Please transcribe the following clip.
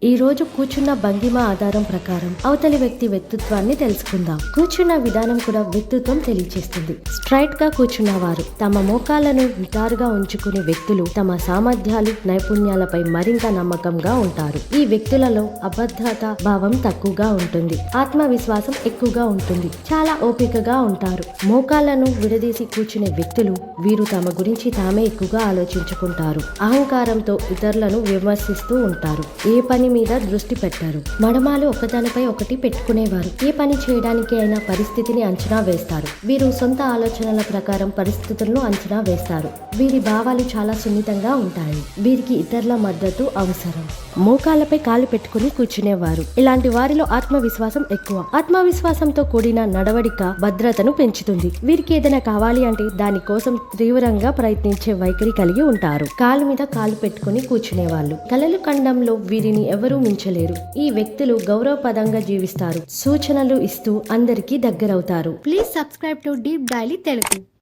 ఈ రోజు కూర్చున్న భంగిమ ఆధారం ప్రకారం అవతలి వ్యక్తి వ్యక్తిత్వాన్ని తెలుసుకుందాం. కూర్చున్న విధానం కూడా వ్యక్తిత్వం తెలియచేస్తుంది. స్ట్రైట్ గా కూర్చున్న వారు తమ మోకాలను నిటారుగా ఉంచుకునే వ్యక్తులు తమ సామర్థ్యాలు నైపుణ్యాలపై మరింత నమ్మకంగా ఉంటారు. ఈ వ్యక్తులలో అభద్రత భావం తక్కువగా ఉంటుంది. ఆత్మవిశ్వాసం ఎక్కువగా ఉంటుంది. చాలా ఓపికగా ఉంటారు. మోకాలను విడదీసి కూర్చునే వ్యక్తులు వీరు తమ గురించి తామే ఎక్కువగా ఆలోచించుకుంటారు. అహంకారంతో ఇతరులను విమర్శిస్తూ ఉంటారు. ఏ పని మీద దృష్టి పెట్టారు. మడమాలు ఒకదానిపై ఒకటి పెట్టుకునేవారు. ఏ పని చేయడానికి అయినా పరిస్థితిని అంచనా వేస్తారు. వీరు సొంత ఆలోచనల ప్రకారం పరిస్థితులను అంచనా వేస్తారు. వీరి భావాలు చాలా సున్నితంగా ఉంటాయి. వీరికి ఇతరుల మద్దతు అవసరం. మోకాళ్ళపై కాలు పెట్టుకుని కూర్చునేవారు. ఇలాంటి వారిలో ఆత్మవిశ్వాసం ఎక్కువ. ఆత్మవిశ్వాసంతో కూడిన నడవడిక భద్రతను పెంచుతుంది. వీరికి ఏదైనా కావాలి అంటే దానికోసం తీవ్రంగా ప్రయత్నించే వైఖరి కలిగి ఉంటారు. కాలు మీద కాలు పెట్టుకుని కూర్చునేవాళ్ళు. కలలు ఖండంలో వీరిని ఎవరూ మించలేరు. ఈ వ్యక్తులు గౌరవపదంగా జీవిస్తారు. సూచనలు ఇస్తూ అందరికీ దగ్గరవుతారు. Please subscribe to Deep daily Telugu.